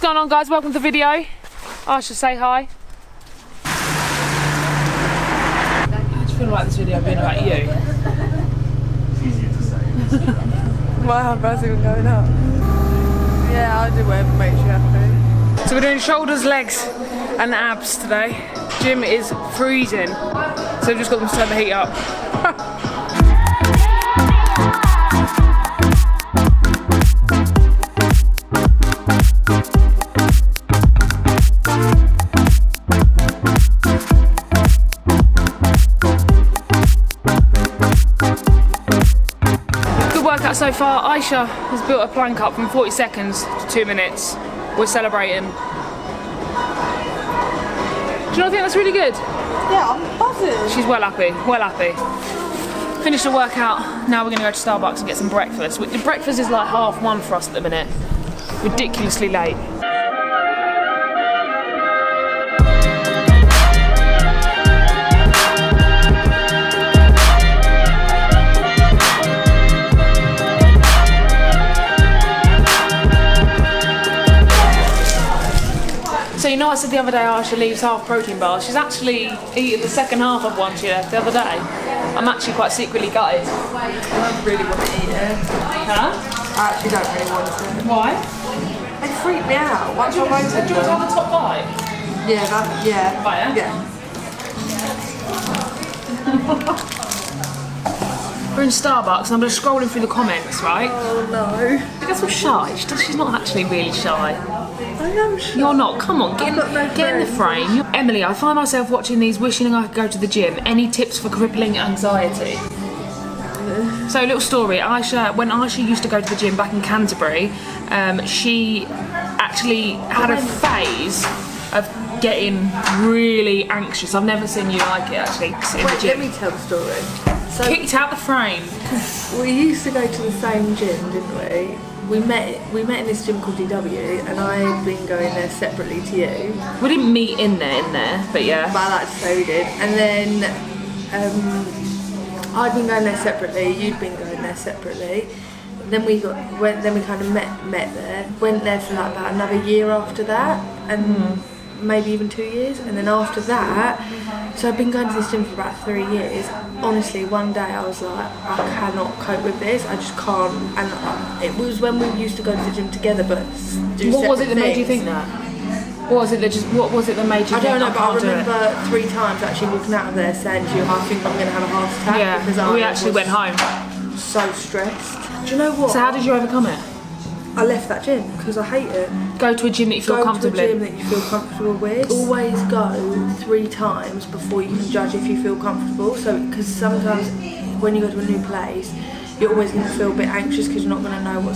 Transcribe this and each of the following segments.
going on, guys? Welcome to the video. I should say hi. I just feel like this video being about you. It's easier to say. My eyebrows even going up. Yeah, I'll do whatever makes you happy. So we're doing shoulders, legs and abs today. Gym is freezing, so we've just got them to turn the heat up. Good workout so far. Aisha has built a plank up from 40 seconds to 2 minutes. We're celebrating. Do you not think that's really good? Yeah, I'm buzzing. She's well happy, well happy. Finished the workout, now we're gonna go to Starbucks and get some breakfast. The breakfast is like 1:30 for us at the minute. Ridiculously late. So you know I said the other day Aisha leaves half protein bars. She's actually eaten the second half of one she left the other day. I'm actually quite secretly gutted. I don't really want to eat it. Huh? I actually don't really want to. Why? They freak me out. Once I won't Do you want to have a top bite? Yeah, yeah. Oh, yeah? Yeah. We're in Starbucks and I'm just scrolling through the comments, right? Oh no. She's so shy. She's not actually really shy. I am shy. You're not. Come on, get in the frame. Emily, I find myself watching these wishing I could go to the gym. Any tips for crippling anxiety? So, a little story. Aisha, when Aisha used to go to the gym back in Canterbury, she actually had a phase of getting really anxious. I've never seen you like it, actually. Wait, let me tell the story. So, kicked out the frame. we used to go to the same gym, didn't we? We met in this gym called DW, and I've been going there separately to you. We didn't meet in there, but yeah. But I like to say we did. And then I'd been going there separately. You'd been going there separately. Then we kind of met there. Went there for like about another year after that, and maybe even 2 years. And then after that, so I've been going to this gym for about 3 years. Honestly, one day I was like, I cannot cope with this. I just can't. And it was when we used to go to the gym together, but do What was it that separate made you things. think that? What was it that made you I think don't know, but I can't do it? remember 3 times actually walking out of there saying to you, I think I'm going to have a heart attack. Yeah, because we I actually was went home. so stressed. Do you know what? So how did you overcome it? I left that gym because I hate it. Go to a gym that you feel comfortable Go to a in. gym that you feel comfortable with. Always go 3 times before you can judge if you feel comfortable. So, because sometimes when you go to a new place, you're always going to feel a bit anxious because you're not going to know where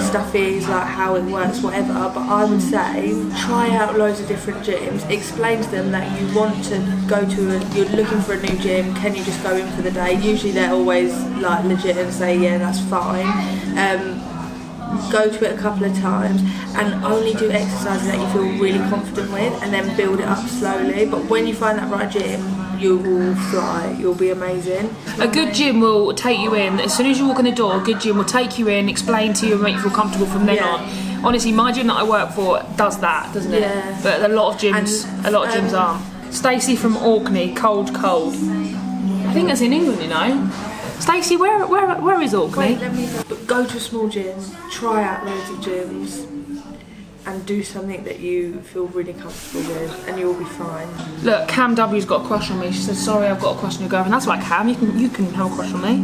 stuff is, like how it works, whatever. But I would say try out loads of different gyms. Explain to them that you want to go to you're looking for a new gym. Can you just go in for the day? Usually they're always like legit and say yeah, that's fine. Go to it a couple of times and only do exercises that you feel really confident with, and then build it up slowly. But when you find that right gym, you will fly. You'll be amazing. A good gym will take you in. As soon as you walk in the door, a good gym will take you in, explain to you and make you feel comfortable from then on. Honestly, my gym that I work for does that, doesn't it? Yeah. But a lot of gyms aren't. Stacey from Orkney, cold. I think that's in England, you know. Stacey, where is Orkney? But go to a small gym, try out loads of gyms, and do something that you feel really comfortable with, and you'll be fine. Look, Cam W's got a crush on me. She said, "Sorry, I've got a crush on your girlfriend." That's right, Cam. You can have a crush on me.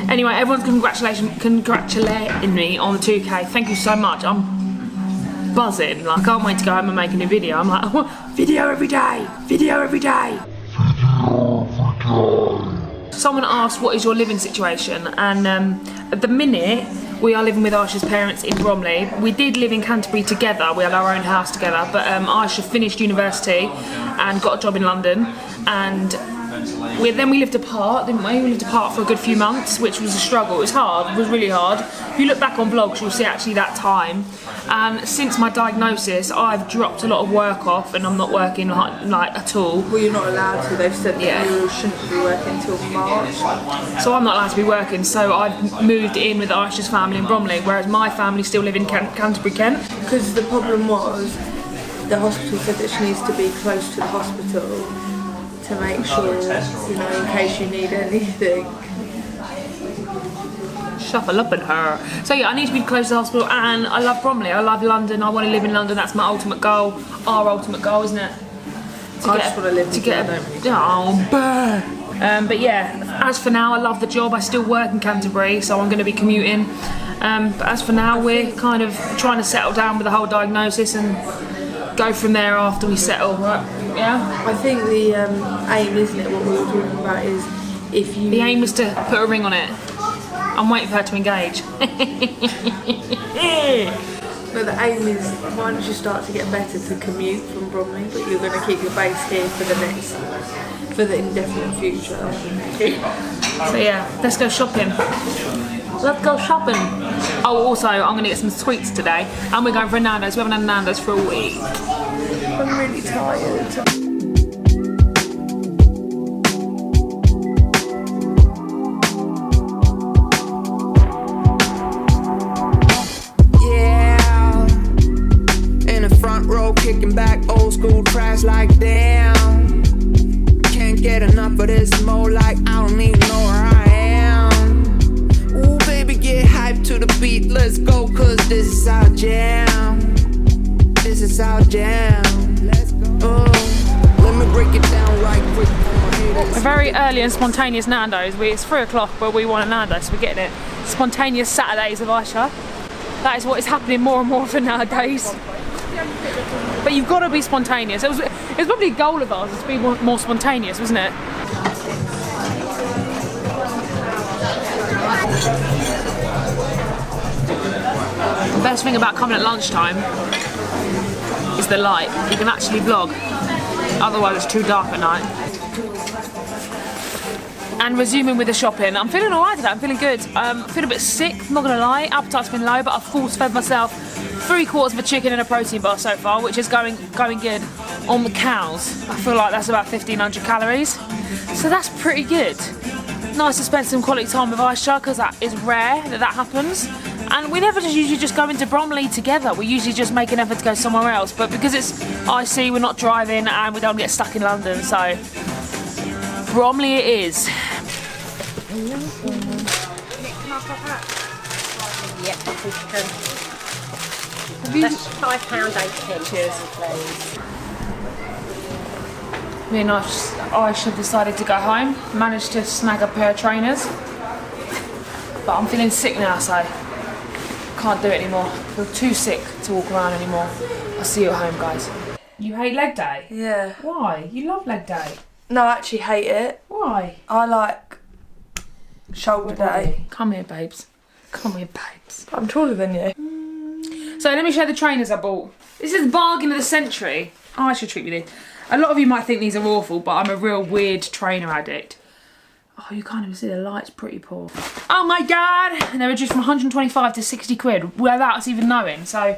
Anyway, everyone's congratulating me on the 2K. Thank you so much. I'm buzzing. Like, I can't wait to go home and make a new video. I'm like, I want video every day. Video every day. Someone asked, what is your living situation? And at the minute, we are living with Aisha's parents in Bromley. We did live in Canterbury together. We had our own house together. But Aisha finished university and got a job in London. And then we lived apart, didn't we? We lived apart for a good few months, which was a struggle. It was hard, it was really hard. If you look back on vlogs, you'll see actually that time. And since my diagnosis, I've dropped a lot of work off and I'm not working like at all. Well, you're not allowed to. They've said that you shouldn't be working until March. So I'm not allowed to be working, so I've moved in with Aisha's family in Bromley, whereas my family still live in Canterbury, Kent. Because the problem was, the hospital said that she needs to be close to the hospital to make sure, you know, in case you need anything. Shuffle up at her. So yeah, I need to be close to the hospital, and I love Bromley, I love London, I want to live in London, that's my ultimate goal. Our ultimate goal, isn't it? I just want to live together. But yeah, as for now, I love the job. I still work in Canterbury, so I'm going to be commuting. But as for now, we're kind of trying to settle down with the whole diagnosis and go from there after we settle, right? Yeah? I think the aim, isn't it, what we were talking about, is if you... The aim is to put a ring on it. I'm waiting for her to engage. But the aim is, once you start to get better, to commute from Bromley, but you're going to keep your base here for the indefinite future. So yeah, let's go shopping. Let's go shopping. Oh, also, I'm going to get some sweets today, and we're going for a Nando's. We haven't had a Nando's for a week. I'm really tired. Kicking back old school tracks like damn. Can't get enough of this more, like I don't even know where I am. Ooh baby, get hyped to the beat, let's go, cause this is our jam. This is our jam. Let's go. Let me break it down right quick. A very early and spontaneous Nando's. It's 3 o'clock, but we want a Nando's, so we're getting it. Spontaneous Saturdays with Aisha. That is what is happening more and more often nowadays. But you've got to be spontaneous. It was probably a goal of ours to be more spontaneous, wasn't it? The best thing about coming at lunchtime is the light. You can actually vlog. Otherwise it's too dark at night. And resuming with the shopping. I'm feeling alright today, I'm feeling good. I feel a bit sick, I'm not gonna lie. Appetite's been low, but I've force fed myself 3/4 of a chicken and a protein bar so far, which is going good on the cows. I feel like that's about 1,500 calories. So that's pretty good. Nice to spend some quality time with Aisha, because that is rare that happens. And we never usually just go into Bromley together. We usually just make an effort to go somewhere else. But because it's icy, we're not driving and we don't get stuck in London, so Bromley it is. Yep, that's £5.80. Cheers. Please. Me and Aisha decided to go home. Managed to snag a pair of trainers. But I'm feeling sick now, so can't do it anymore. I feel too sick to walk around anymore. I'll see you at home, guys. You hate leg day? Yeah. Why? You love leg day. No, I actually hate it. Why? I like shoulder day. Come here, babes. Come here, babes. I'm taller than you. So let me show you the trainers I bought. This is the bargain of the century. Oh, I should treat you this. A lot of you might think these are awful, but I'm a real weird trainer addict. Oh, you can't even see the light's pretty poor. Oh my god! And they reduced from 125 to 60 quid without us even knowing, so...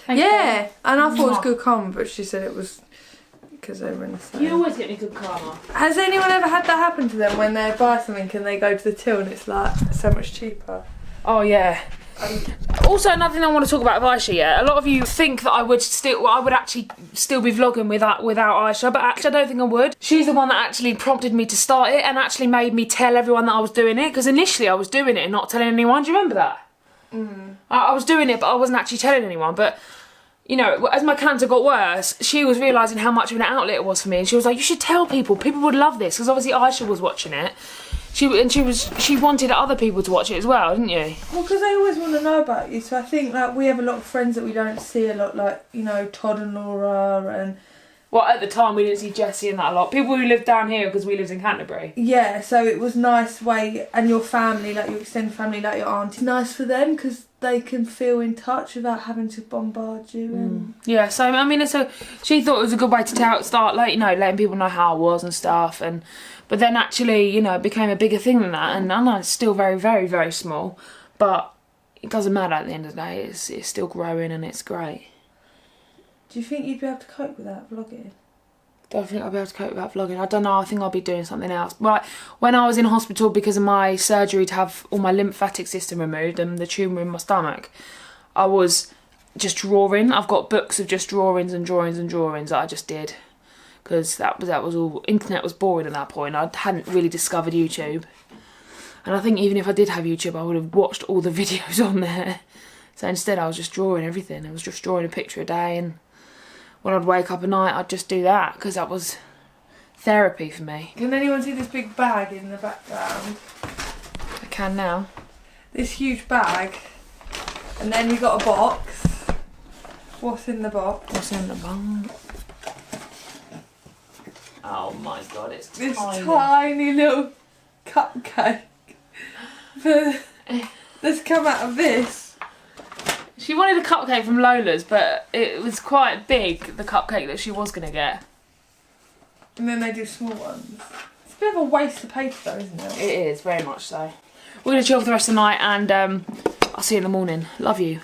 Yeah, and I thought it was good karma, but she said it was because they were in the sale. You always get me good karma. Has anyone ever had that happen to them when they buy something and they go to the till and it's like so much cheaper? Oh yeah. Also, another thing I want to talk about with Aisha, yeah. A lot of you think that I would actually still be vlogging without Aisha, but actually I don't think I would. She's the one that actually prompted me to start it and actually made me tell everyone that I was doing it, because initially I was doing it and not telling anyone. Do you remember that? I was doing it, but I wasn't actually telling anyone. But you know, as my cancer got worse, she was realising how much of an outlet it was for me, and she was like, "You should tell people. People would love this," because obviously Aisha was watching it. She wanted other people to watch it as well, didn't you? Well, because they always want to know about you. So I think like we have a lot of friends that we don't see a lot, like, you know, Todd and Laura and Well, at the time we didn't see Jessie and that a lot. People who lived down here because we lived in Canterbury. Yeah, so it was nice way, and your family, like your extended family, like your auntie, nice for them because they can feel in touch without having to bombard you. And Yeah, so I mean, she thought it was a good way to start, like, you know, letting people know how I was and stuff. But then actually, you know, it became a bigger thing than that. And I know it's still very, very, very small, but it doesn't matter at the end of the day. It's still growing and it's great. do you think you'd be able to cope with that vlogging? Don't think I'll be able to cope without vlogging. I don't know, I think I'll be doing something else. Right, when I was in hospital because of my surgery to have all my lymphatic system removed and the tumour in my stomach, I was just drawing. I've got books of just drawings and drawings and drawings that I just did. Because that was all, internet was boring at that point. I hadn't really discovered YouTube. And I think even if I did have YouTube, I would have watched all the videos on there. So instead I was just drawing everything. I was just drawing a picture a day, and when I'd wake up at night, I'd just do that because that was therapy for me. Can anyone see this big bag in the background? I can now. This huge bag, and then you got a box. What's in the box? What's in the bung? Oh my god, it's This tiny. tiny little cupcake that's come out of this. She wanted a cupcake from Lola's, but it was quite big, the cupcake that she was going to get. And then they do small ones. It's a bit of a waste of paper though, isn't it? It is, very much so. We're going to chill for the rest of the night, and I'll see you in the morning. Love you.